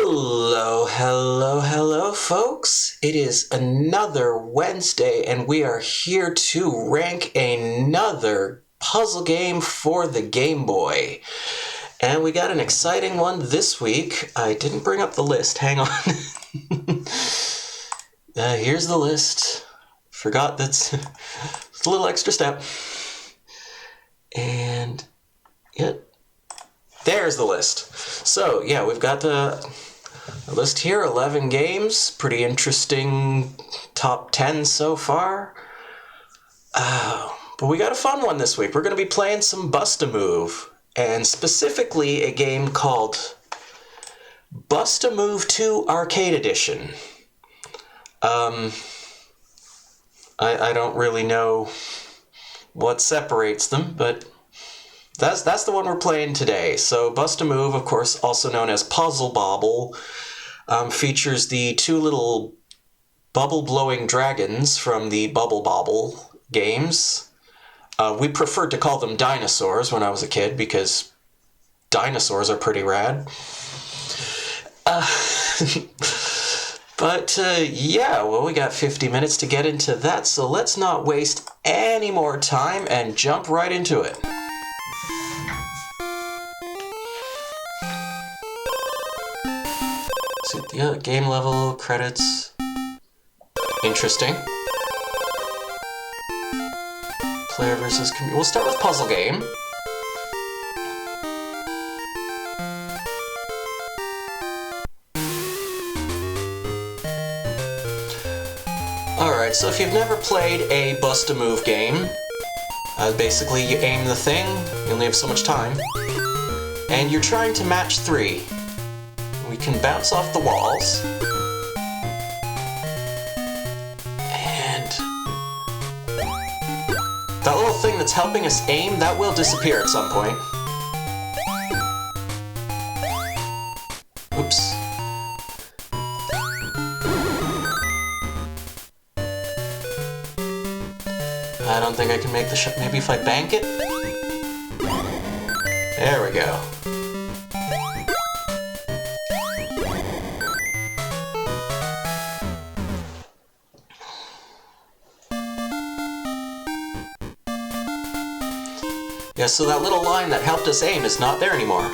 Hello, hello, hello, folks. It is another Wednesday, and we are here to rank another puzzle game for the Game Boy. And we got an exciting one this week. I didn't bring up the list. Hang on. Here's the list. Forgot that's a little extra step. And there's the list. So, yeah, we've got the list here, 11 games, pretty interesting top 10 so far. But we got a fun one this week. We're going to be playing some Bust-A-Move, and specifically a game called Bust-A-Move 2 Arcade Edition. I don't really know what separates them, but that's the one we're playing today. So Bust-A-Move, of course, also known as Puzzle Bobble, features the two little bubble-blowing dragons from the Bubble Bobble games. We preferred to call them dinosaurs when I was a kid because dinosaurs are pretty rad. But we got 50 minutes to get into that, so let's not waste any more time and jump right into it. So, yeah, game level, credits. Interesting. Player versus computer. We'll start with puzzle game. Alright, so if you've never played a Bust-A-Move game, basically you aim the thing, you only have so much time, and you're trying to match three. We can bounce off the walls. And that little thing that's helping us aim, that will disappear at some point. Oops. I don't think I can make the shot. Maybe if I bank it? There we go. Yeah, so that little line that helped us aim is not there anymore.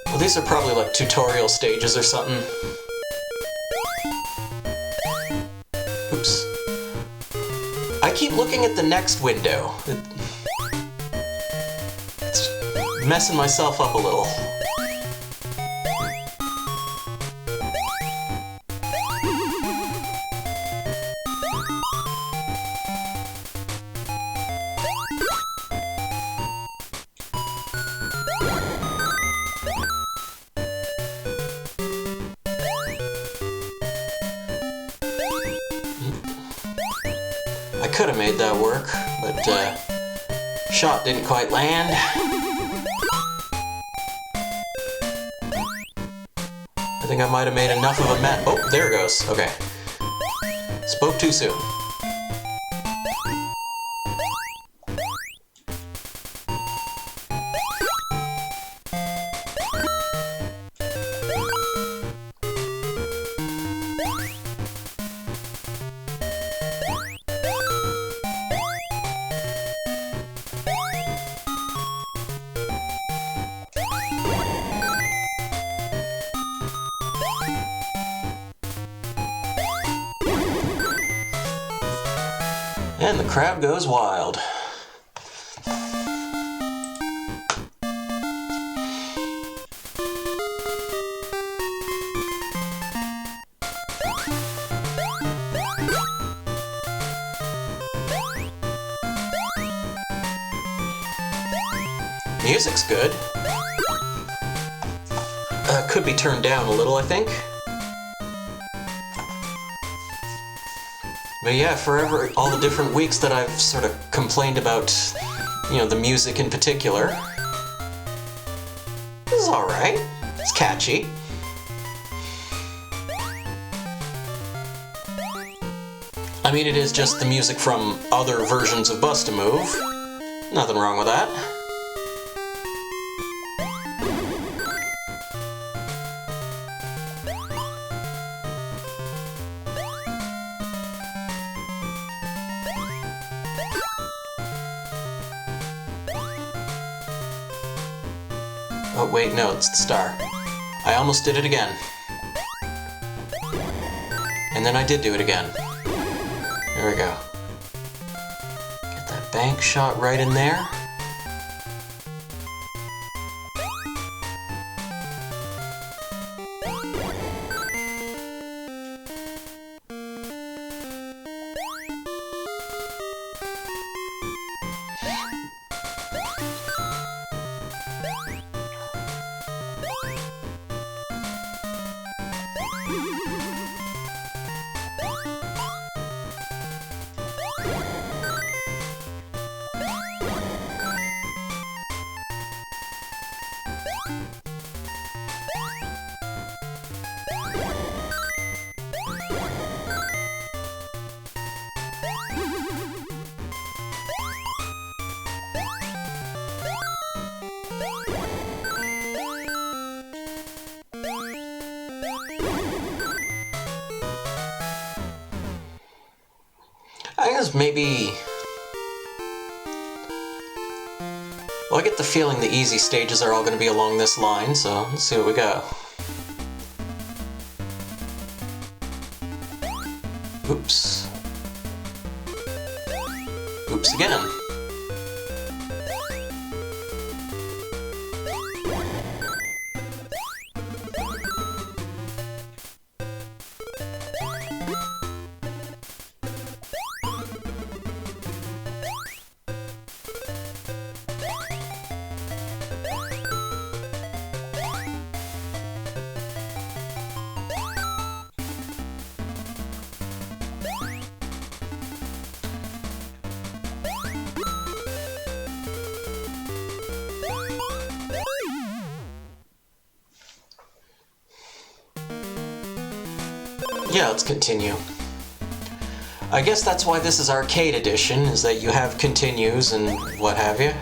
Well, these are probably like tutorial stages or something. Oops. I keep looking at the next window. It's messing myself up a little. I could have made that work, but shot didn't quite land. I think I might have made enough of a mess. Oh, there it goes. Okay. Spoke too soon. And the crowd goes wild. Music's good. could be turned down a little, I think. But yeah, forever, all the different weeks that I've sort of complained about, you know, the music in particular, this is alright. It's catchy. I mean, it is just the music from other versions of Bust-A-Move. Nothing wrong with that. Oh wait, no, it's the star. I almost did it again. And then I did do it again. There we go. Get that bank shot right in there. I guess maybe... Well, I get the feeling the easy stages are all going to be along this line, so let's see what we got. Oops. Oops again. Yeah, let's continue. I guess that's why this is Arcade Edition, is that you have continues and what have you.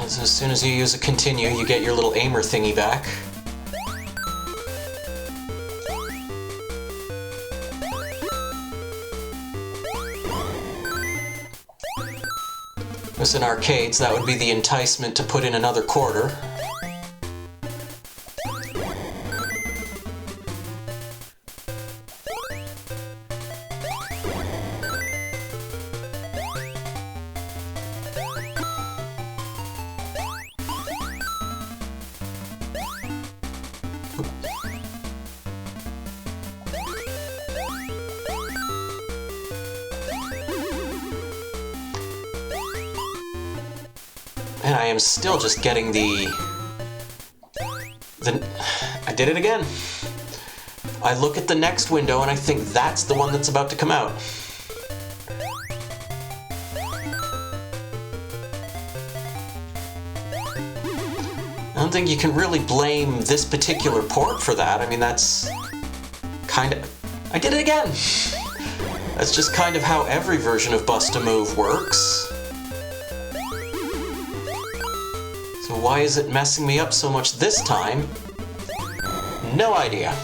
So as soon as you use a continue, you get your little aimer thingy back. This in arcades, that would be the enticement to put in another quarter. And I am still just getting the... I did it again. I look at the next window and I think that's the one that's about to come out. I don't think you can really blame this particular port for that. I mean, that's kind of... I did it again! That's just kind of how every version of Bust-A-Move works. So why is it messing me up so much this time? No idea.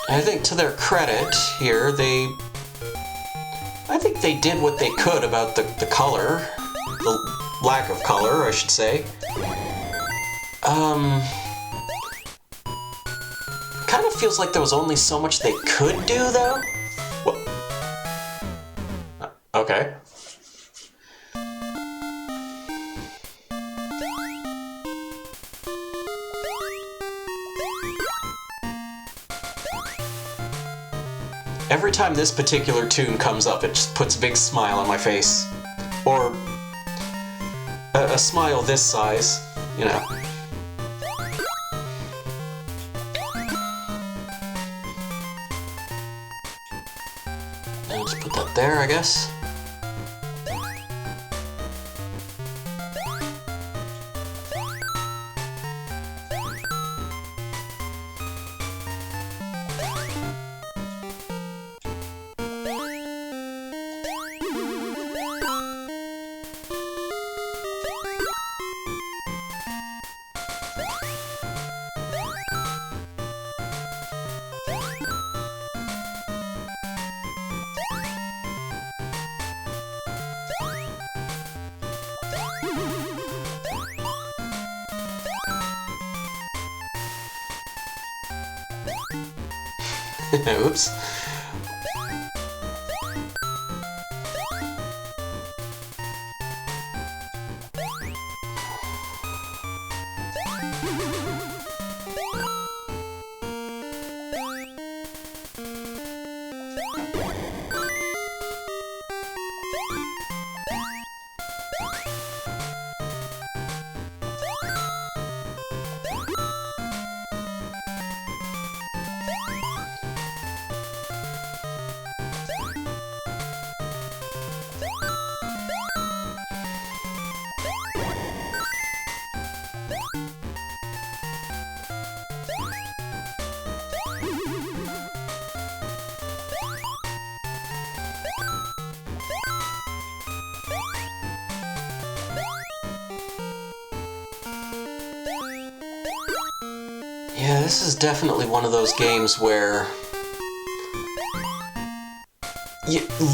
I think to their credit here, I think they did what they could about the color. The lack of color, I should say. Kind of feels like there was only so much they could do, though. What? Okay. Every time this particular tune comes up, it just puts a big smile on my face. Or a smile this size, you know. I'll just put that there, I guess. Oops. Yeah, this is definitely one of those games where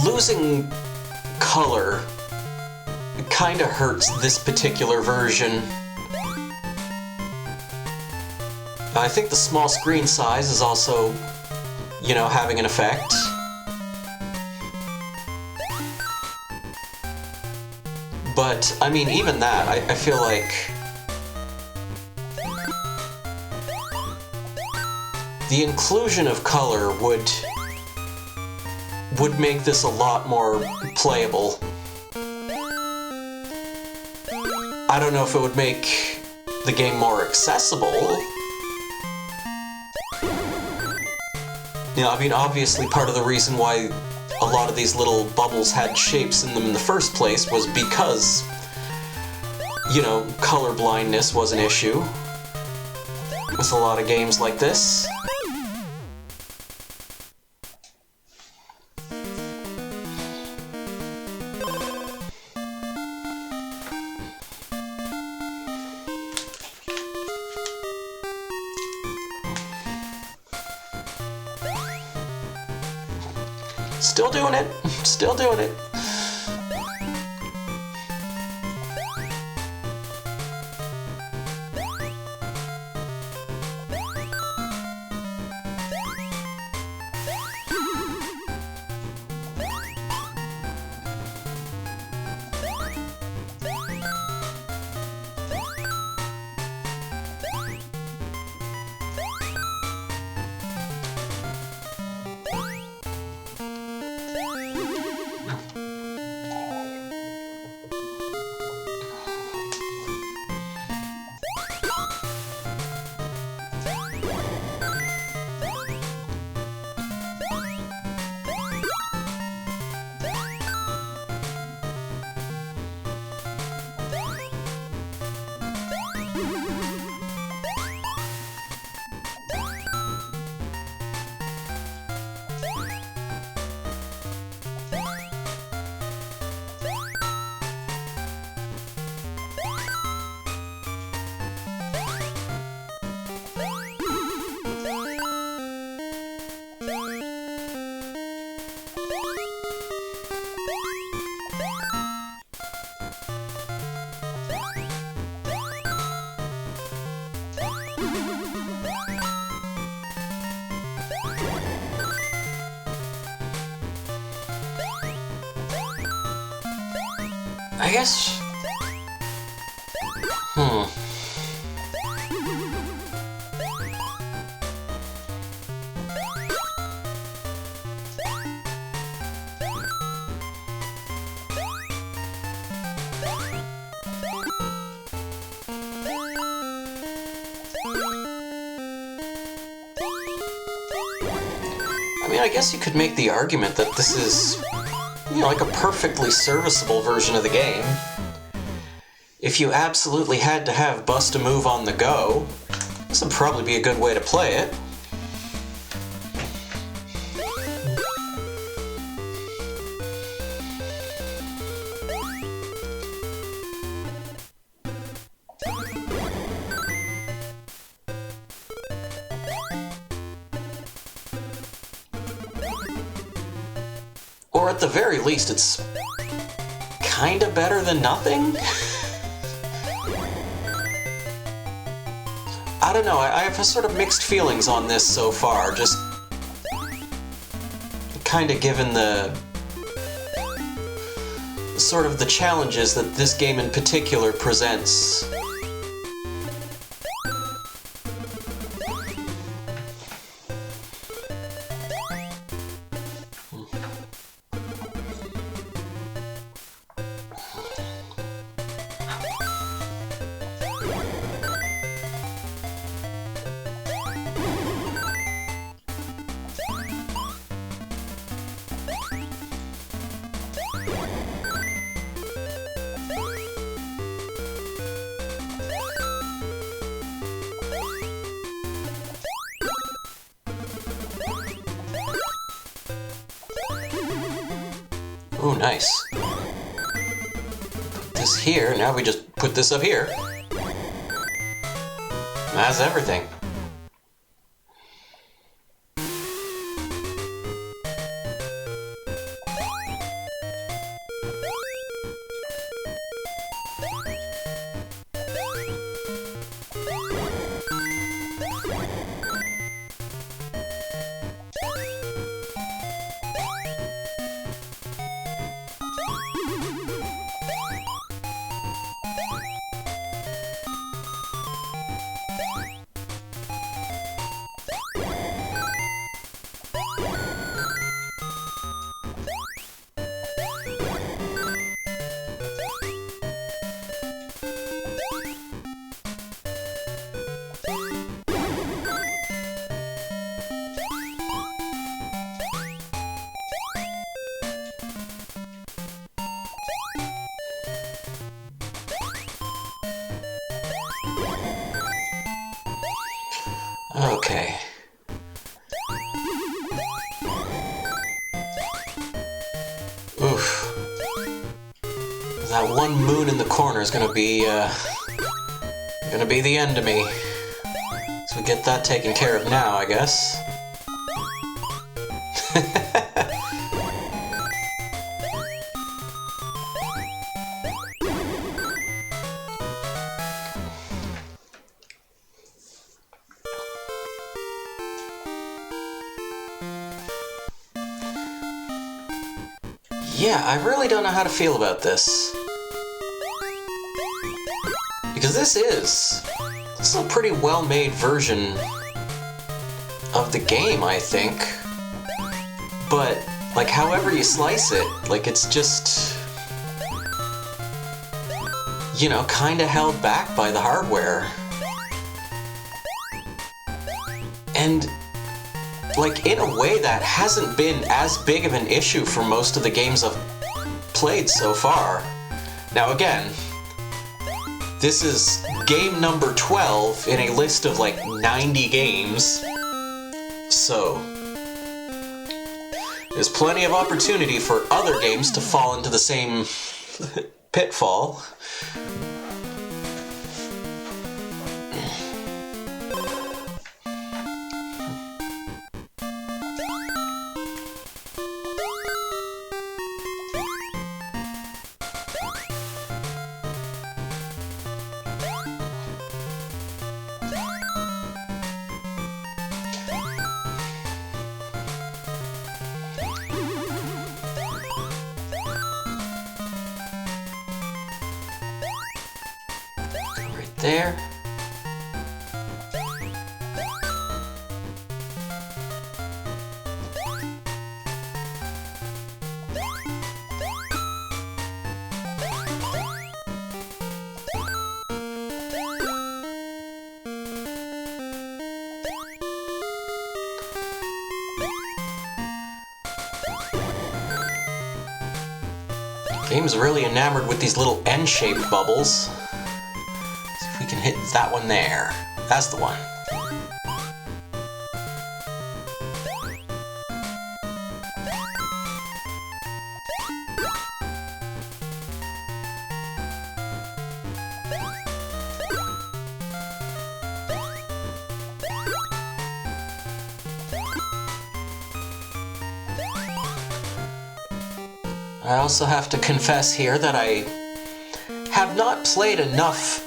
losing color kind of hurts this particular version. I think the small screen size is also, you know, having an effect. But, I mean, even that, I feel like the inclusion of color would make this a lot more playable. I don't know if it would make the game more accessible. You know, I mean, obviously part of the reason why a lot of these little bubbles had shapes in them in the first place was because, you know, color blindness was an issue with a lot of games like this. Still doing it. Still doing it. I guess... I mean, I guess you could make the argument that this is, you know, like a perfectly serviceable version of the game. If you absolutely had to have Bust-A-Move on the go, this would probably be a good way to play it. Or at the very least, it's kinda better than nothing? I don't know, I have sort of mixed feelings on this so far, just kinda given the sort of the challenges that this game in particular presents. Ooh, nice. Put this here, now we just put this up here. That's everything. Okay. Oof. That one moon in the corner is gonna be the end of me. So we get that taken care of now, I guess. Yeah, I really don't know how to feel about this. Because this is a pretty well-made version of the game, I think. But, like, however you slice it, like, it's just, you know, kinda held back by the hardware. And, like, in a way that hasn't been as big of an issue for most of the games I've played so far. Now again, this is game number 12 in a list of like 90 games, so there's plenty of opportunity for other games to fall into the same pitfall. there. Game's really enamored with these little N-shaped bubbles. See if we can hit that one there. That's the one. I also have to confess here that I have not played enough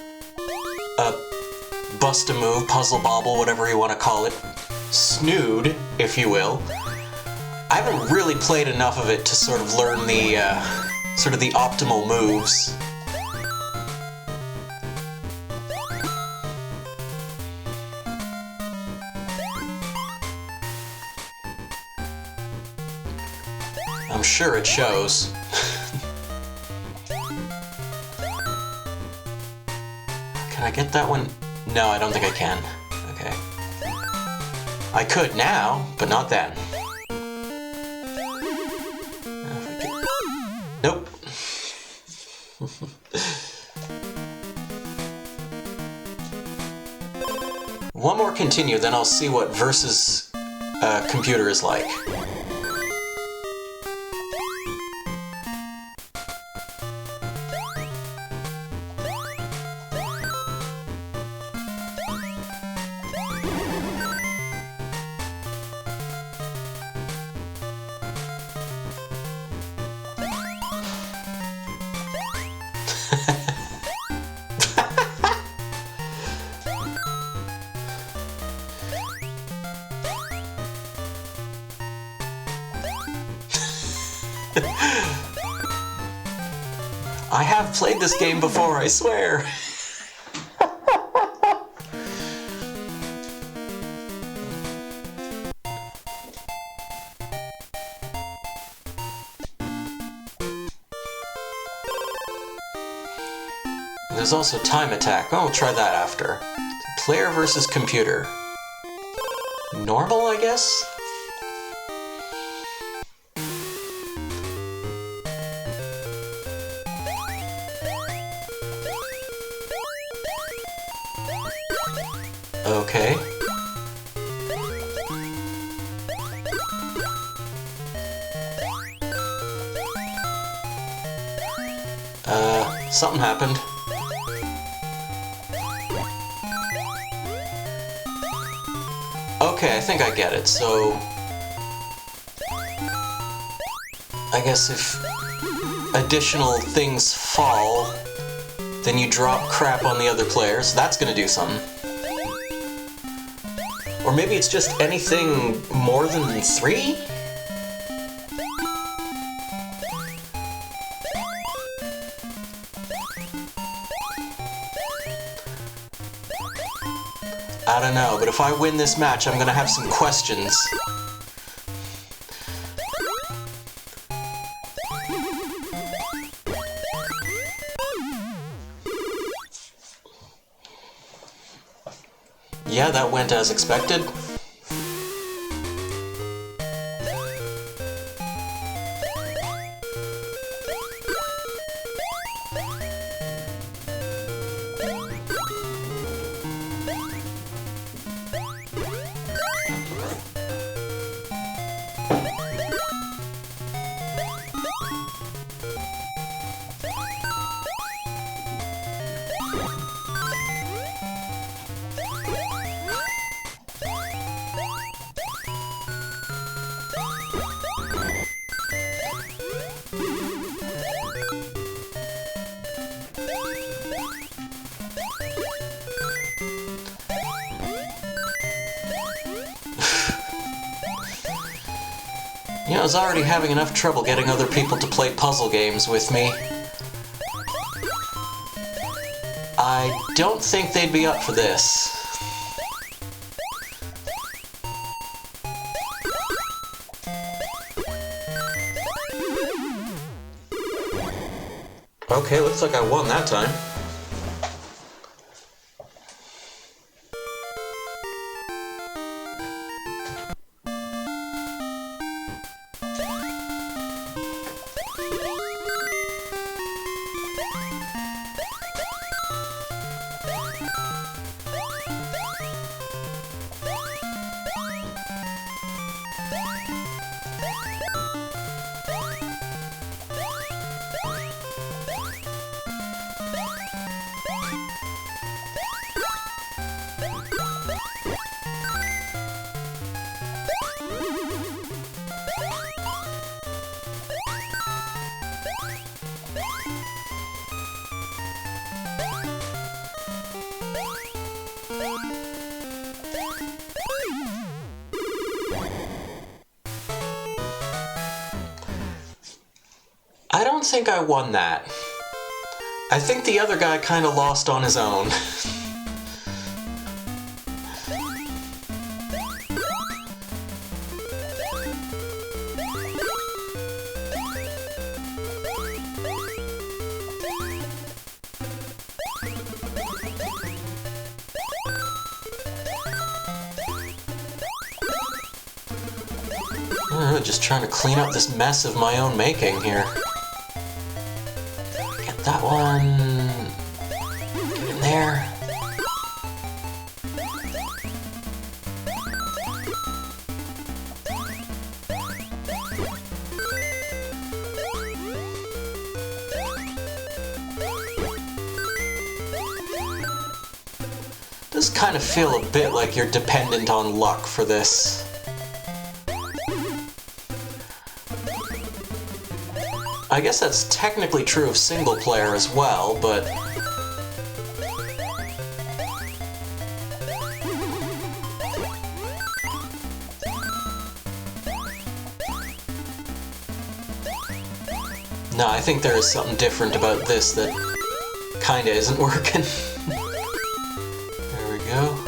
Bust-A-Move, Puzzle Bobble, whatever you want to call it, Snood, if you will. I haven't really played enough of it to sort of learn the the optimal moves. I'm sure it shows. Can I get that one? No, I don't think I can. Okay. I could now, but not then. Nope. One more continue, then I'll see what versus computer is like. I have played this game before, I swear. There's also time attack. Oh, we'll try that after. Player versus computer. Normal, I guess? Okay. Something happened. Okay, I think I get it. So, I guess if additional things fall, then you drop crap on the other players. That's gonna do something. Or maybe it's just anything more than 3? I don't know, but if I win this match, I'm gonna have some questions. Yeah, that went as expected. You know, I was already having enough trouble getting other people to play puzzle games with me. I don't think they'd be up for this. Okay, looks like I won that time. I don't think I won that. I think the other guy kind of lost on his own. Just trying to clean up this mess of my own making here. Get that one. Get in there. Does kind of feel a bit like you're dependent on luck for this. I guess that's technically true of single player as well, but... No, I think there is something different about this that kinda isn't working. There we go.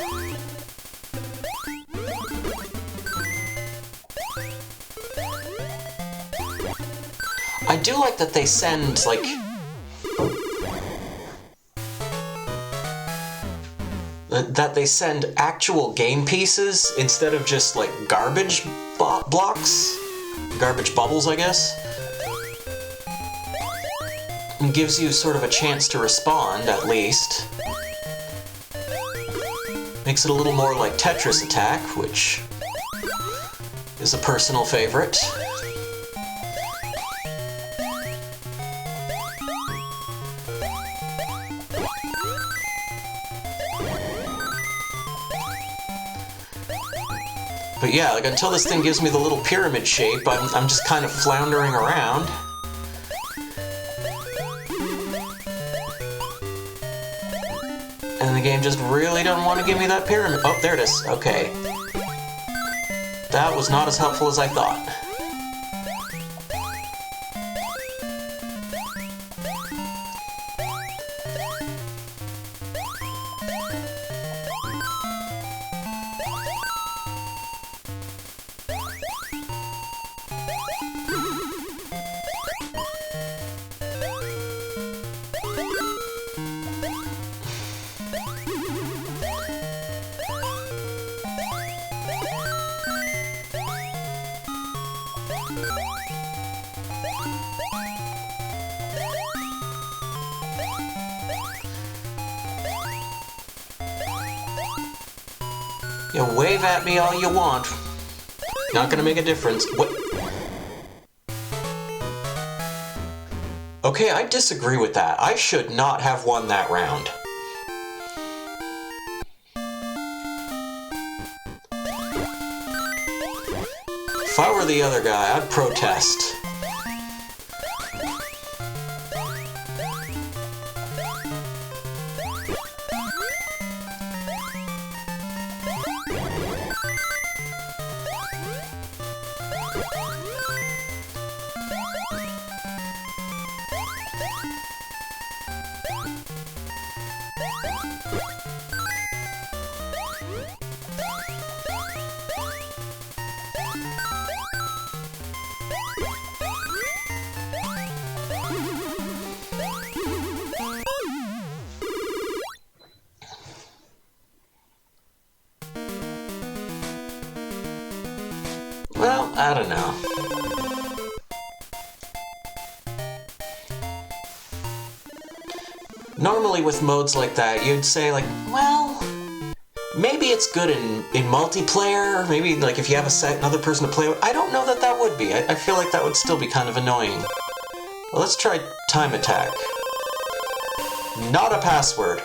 I do like that they send, like... that they send actual game pieces instead of just, like, garbage blocks? Garbage bubbles, I guess? And gives you sort of a chance to respond, at least. Makes it a little more like Tetris Attack, which is a personal favorite. But yeah, like, until this thing gives me the little pyramid shape, I'm just kind of floundering around. And the game just really doesn't want to give me that pyramid. Oh, there it is. Okay. That was not as helpful as I thought. You wave at me all you want. Not gonna make a difference. What? Okay, I disagree with that. I should not have won that round. If I were the other guy, I'd protest. I don't know. Normally with modes like that, you'd say like, well, maybe it's good in multiplayer, maybe like if you have another person to play with. I don't know that that would be. I feel like that would still be kind of annoying. Well, let's try time attack. Not a password.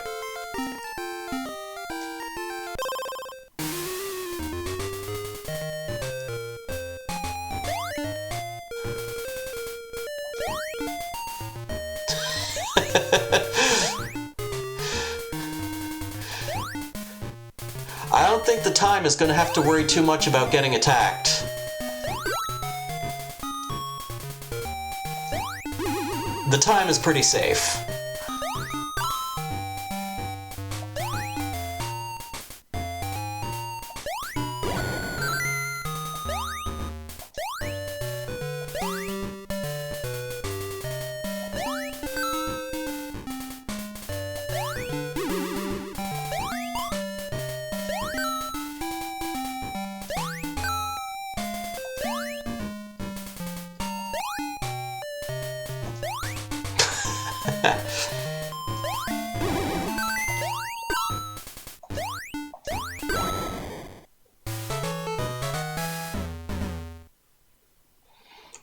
I don't think the time is going to have to worry too much about getting attacked. The time is pretty safe.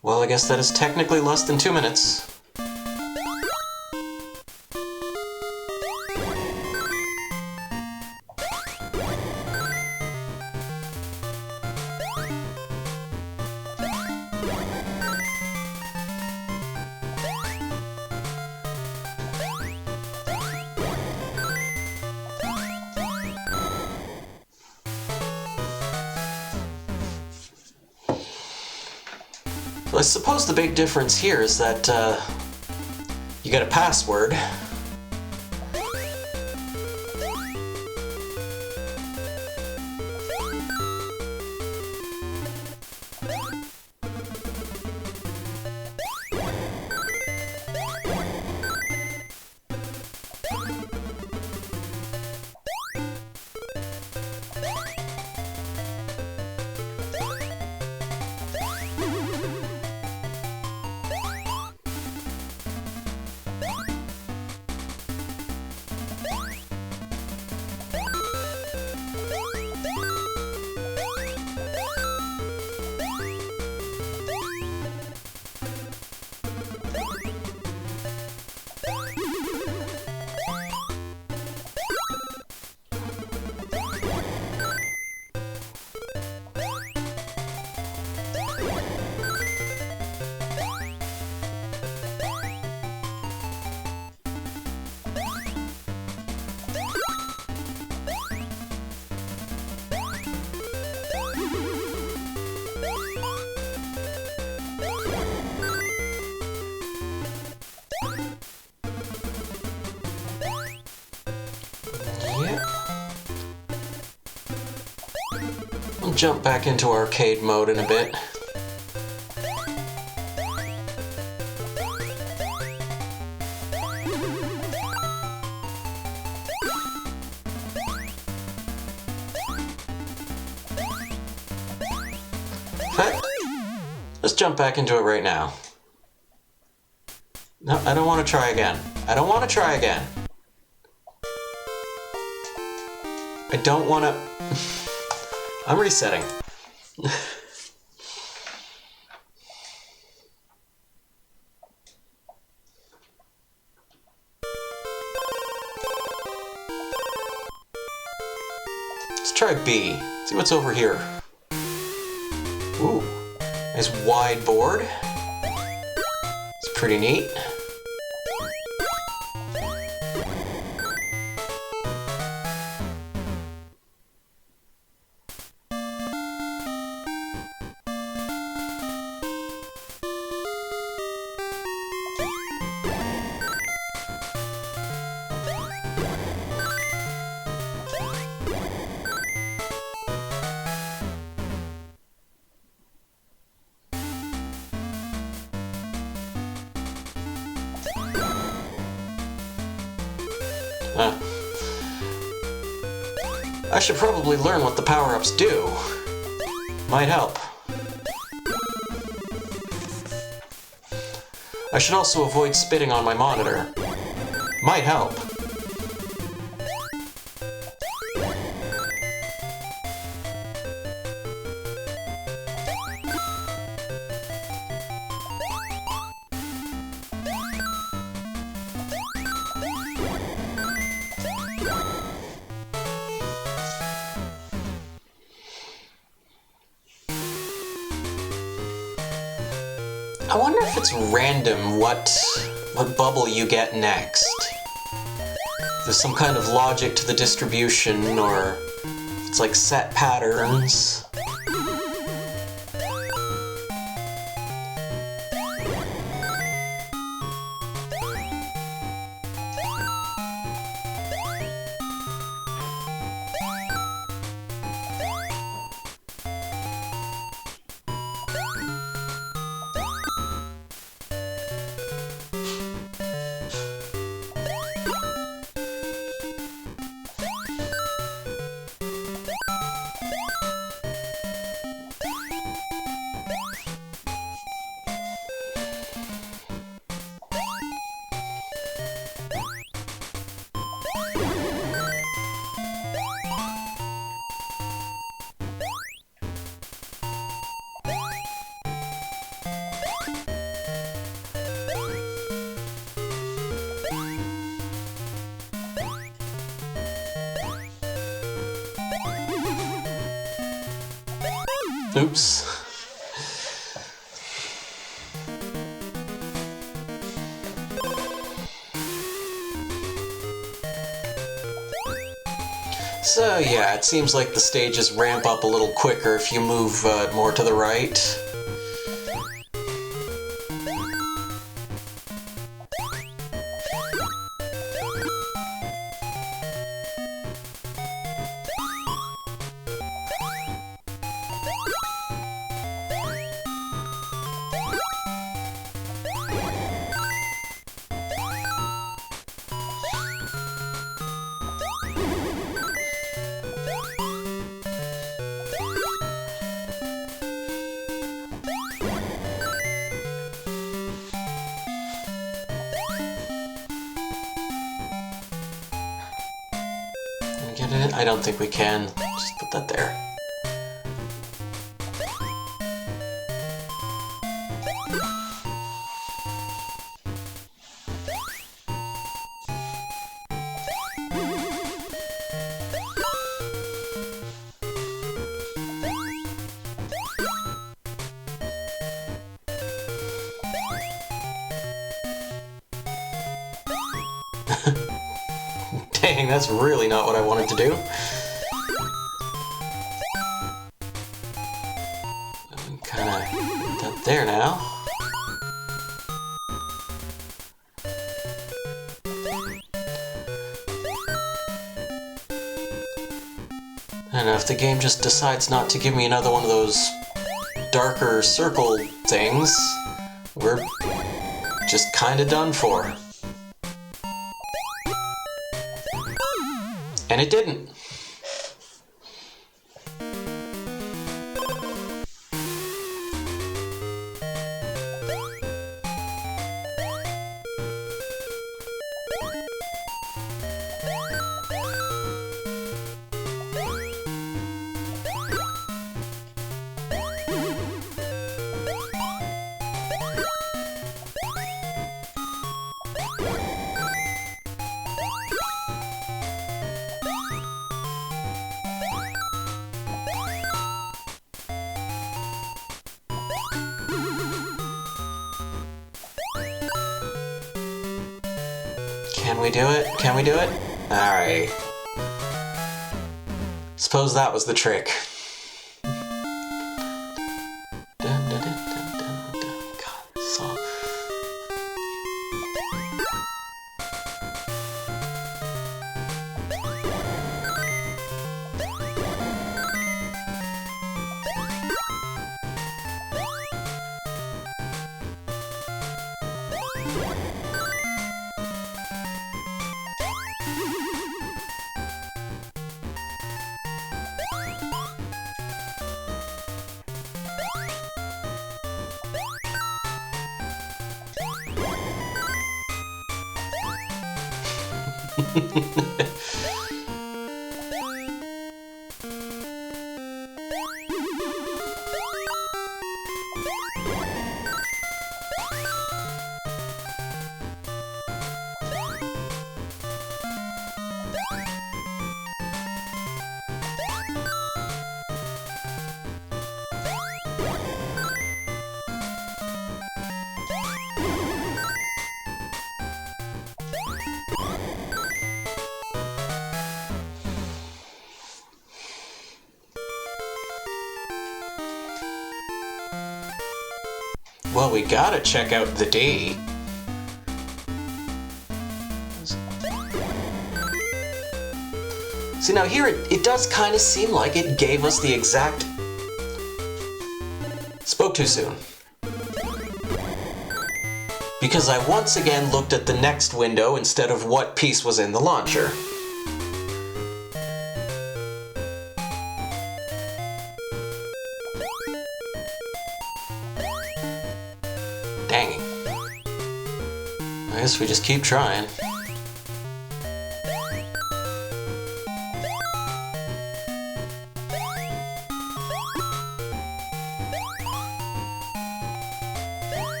Well, I guess that is technically less than 2 minutes. I suppose the big difference here is that you get a password. We'll jump back into arcade mode in a bit. Let's jump back into it right now. No, I don't want to try again. I don't want to try again. I don't want to... I'm resetting. Let's try B. See what's over here. Ooh, nice wide board. It's pretty neat. I should probably learn what the power-ups do. Might help. I should also avoid spitting on my monitor. Might help. I wonder if it's random what bubble you get next. There's some kind of logic to the distribution, or it's like set patterns. Oops. So yeah, it seems like the stages ramp up a little quicker if you move more to the right. Get it? I don't think we can. Just put that there. Dang, that's really not what I wanted to do. Kinda put that there now. I don't know, if the game just decides not to give me another one of those darker circle things, we're just kinda done for. And it didn't. Can we do it? Can we do it? Alright. Suppose that was the trick. Dun, dun, dun, dun, dun, dun. God, so... Well, we gotta check out the D. See, now here it does kind of seem like it gave us the exact... Spoke too soon. Because I once again looked at the next window instead of what piece was in the launcher. Dang. I guess we just keep trying.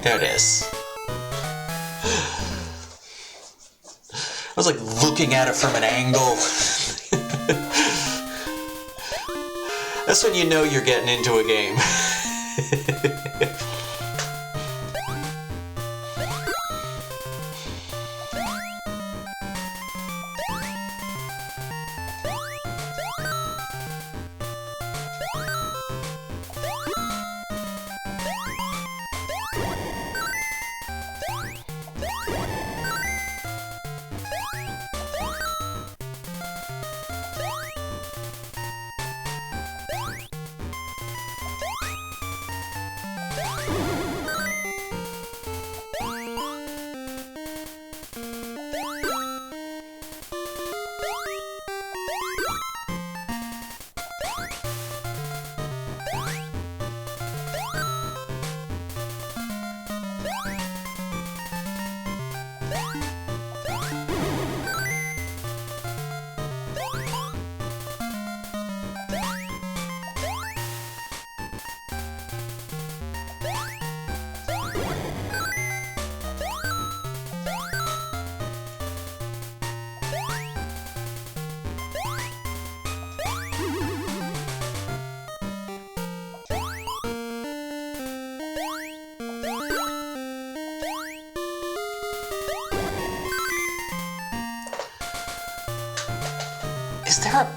There it is. I was like looking at it from an angle. That's when you know you're getting into a game. Is there a...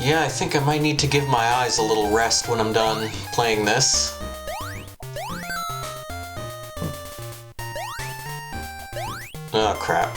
Yeah, I think I might need to give my eyes a little rest when I'm done playing this. Oh, crap.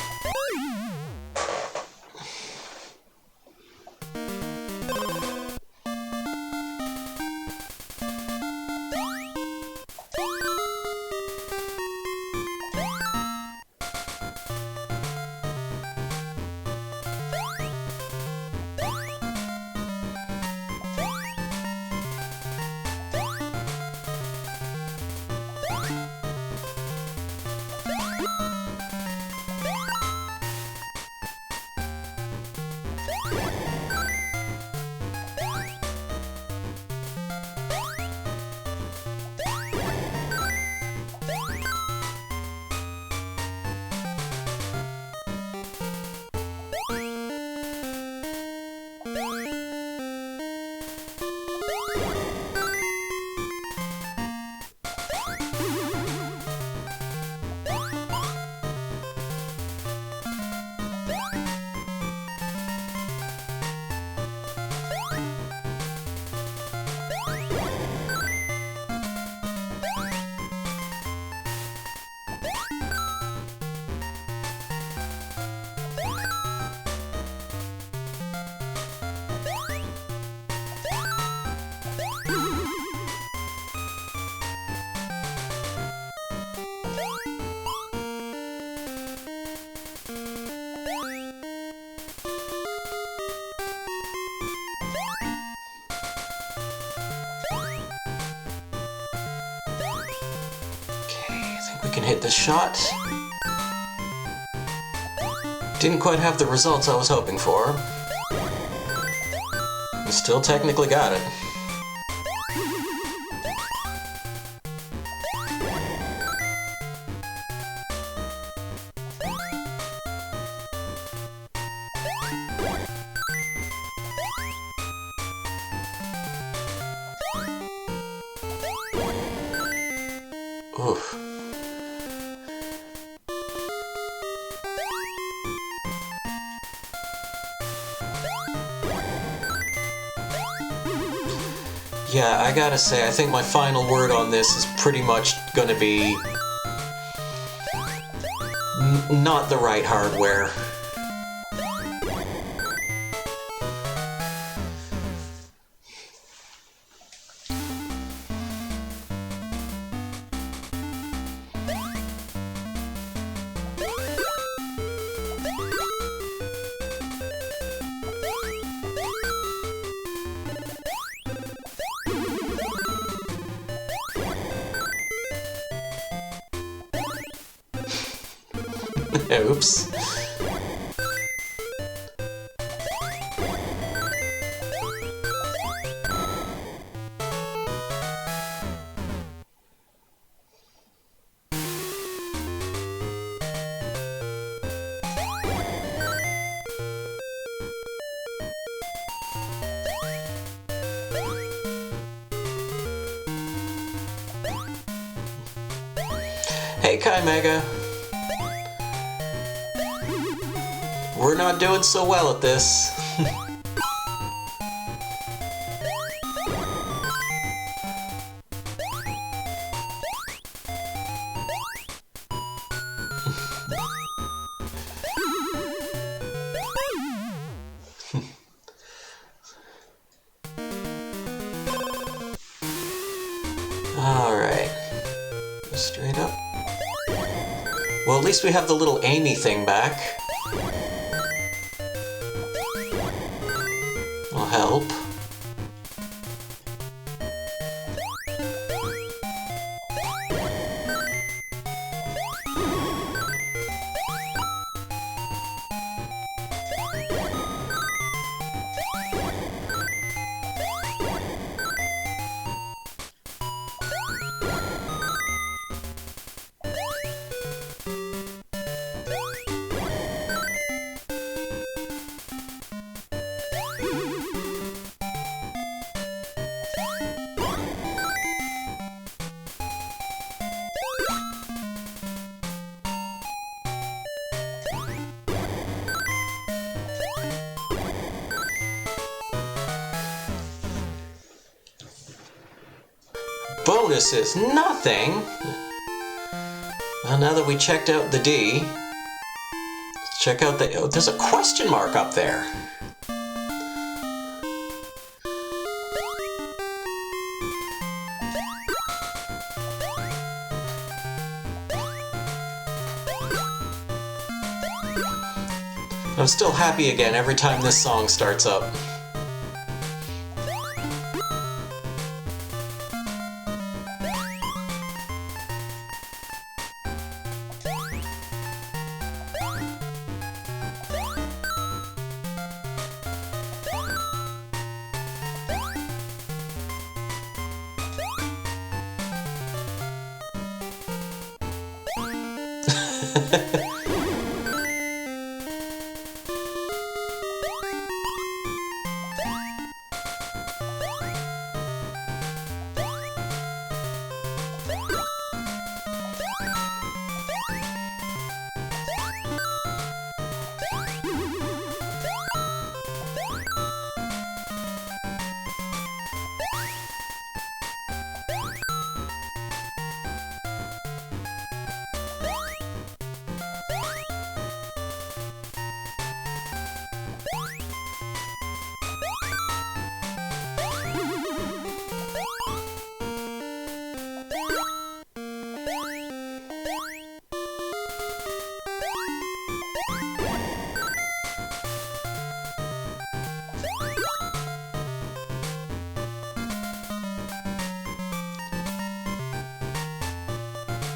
can hit this shot. Didn't quite have the results I was hoping for. I still technically got it. Oof. Yeah, I gotta say, I think my final word on this is pretty much gonna be not the right hardware. Oops. Hey, Kai Mega. We're not doing so well at this. Alright. Straight up. Well, at least we have the little Amy thing back. Will help. Bonuses, nothing! Well, now that we checked out the D, let's check out the... Oh, there's a question mark up there! I'm still happy again every time this song starts up.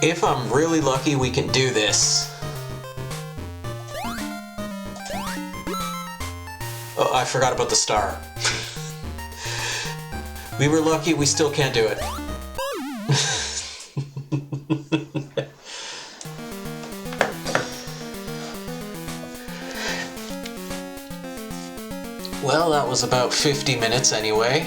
If I'm really lucky, we can do this. Oh, I forgot about the star. We were lucky, we still can't do it. Well, that was about 50 minutes anyway.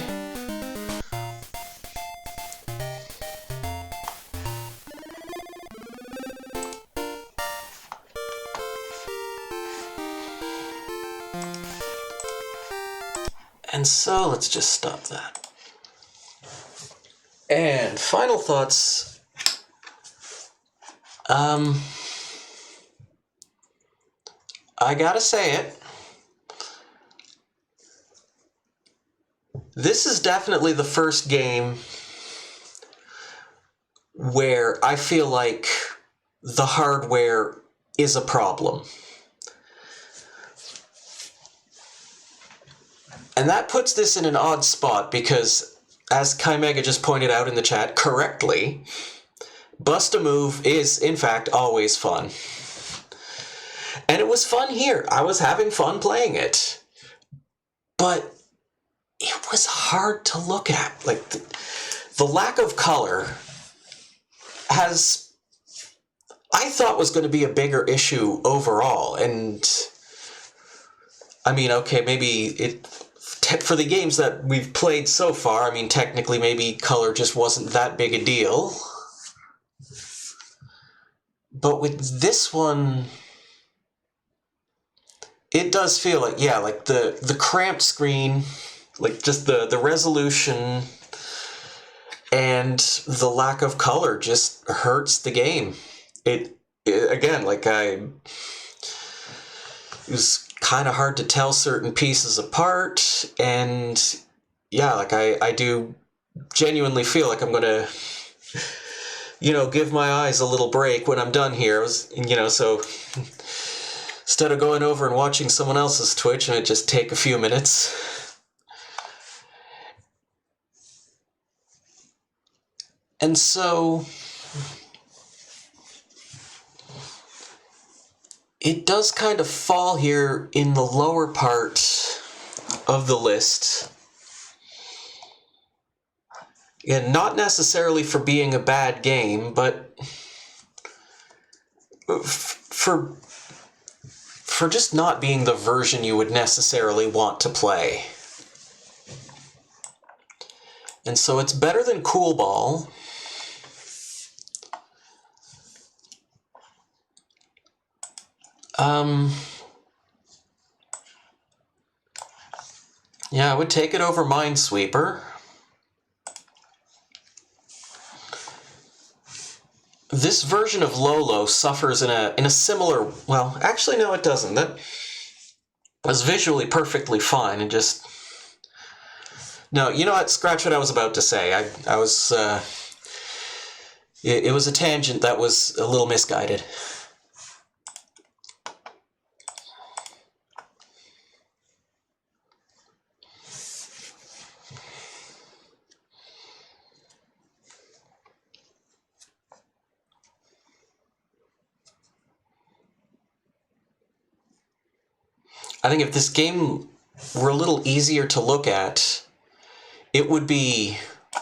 And so let's just stop that. And final thoughts. I gotta say it. This is definitely the first game where I feel like the hardware is a problem. And that puts this in an odd spot because, as Kaimega just pointed out in the chat correctly, Bust-A-Move is, in fact, always fun. And it was fun here. I was having fun playing it. But it was hard to look at. Like, the lack of color has, I thought, was going to be a bigger issue overall. And, I mean, okay, maybe it, for the games that we've played so far, I mean, technically maybe color just wasn't that big a deal. But with this one, it does feel like, yeah, like the cramped screen, like just the resolution and the lack of color just hurts the game. It again, like it was kind of hard to tell certain pieces apart, and yeah, like I do genuinely feel like I'm gonna, give my eyes a little break when I'm done here. So instead of going over and watching someone else's Twitch and it just take a few minutes. And so it does kind of fall here in the lower part of the list. Again, not necessarily for being a bad game, but for just not being the version you would necessarily want to play. And so it's better than Cool Ball. Yeah, I would take it over Minesweeper. This version of Lolo suffers in a similar, well, actually no it doesn't. That was visually perfectly fine and just, no, you know what, scratch what I was about to say. I was, it was a tangent that was a little misguided. I think if this game were a little easier to look at, it would be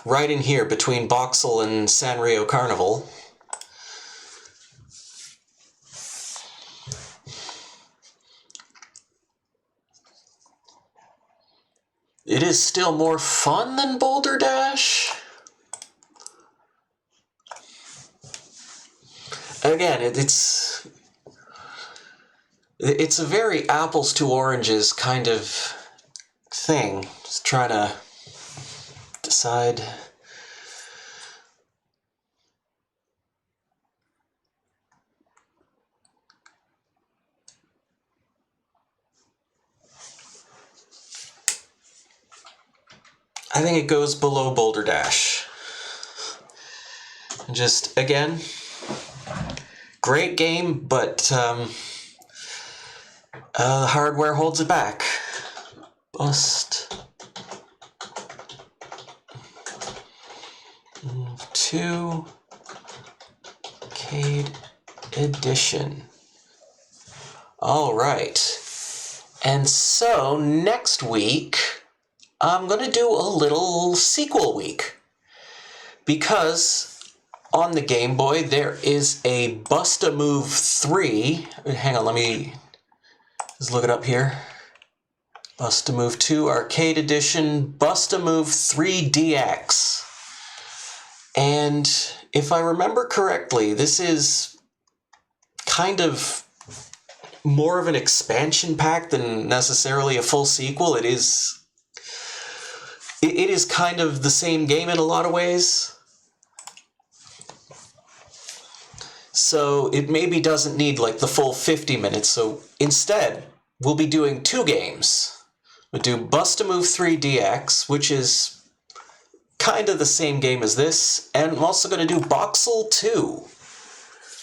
right in here between Boxel and Sanrio Carnival. It is still more fun than Boulder Dash. Again, it's a very apples to oranges kind of thing. Just trying to decide. I think it goes below Boulder Dash. Just, again, great game, but the hardware holds it back. Bust. 2. Arcade Edition. All right. And so next week, I'm going to do a little sequel week. Because on the Game Boy, there is a Bust-A-Move 3. Hang on, let me just look it up here. Bust-A-Move 2 Arcade Edition, Bust-A-Move 3 DX. And if I remember correctly, this is kind of more of an expansion pack than necessarily a full sequel. It is kind of the same game in a lot of ways. So it maybe doesn't need like the full 50 minutes. So instead, we'll be doing 2 games. We'll do Bust-A-Move 3 DX, which is kind of the same game as this. And I'm also going to do Boxel 2,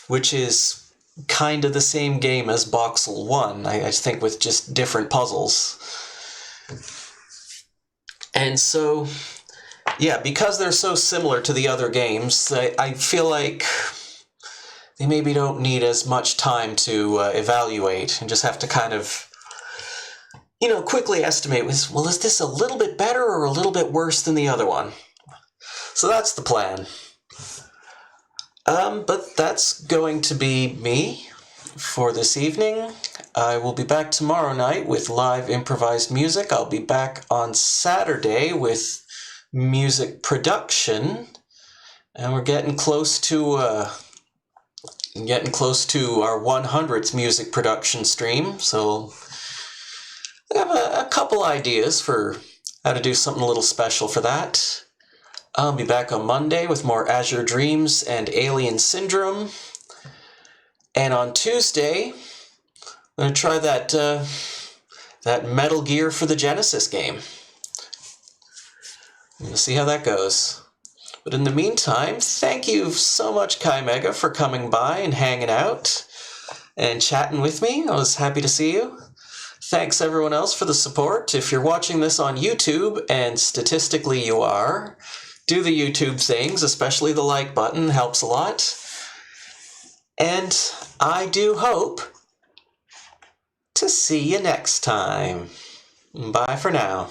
which is kind of the same game as Boxel 1, I think, with just different puzzles. And so, yeah, because they're so similar to the other games, I feel like they maybe don't need as much time to evaluate and just have to kind of, quickly estimate, well, is this a little bit better or a little bit worse than the other one? So that's the plan. But that's going to be me for this evening. I will be back tomorrow night with live improvised music. I'll be back on Saturday with music production. And we're getting close to our 100th music production stream. So I have a couple ideas for how to do something a little special for that. I'll be back on Monday with more Azure Dreams and Alien Syndrome. And on Tuesday, I'm going to try that Metal Gear for the Genesis game. We'll see how that goes. But in the meantime, thank you so much, Kai Mega, for coming by and hanging out and chatting with me. I was happy to see you. Thanks everyone else for the support. If you're watching this on YouTube, and statistically you are, do the YouTube things, especially the like button, helps a lot. And I do hope to see you next time. Bye for now.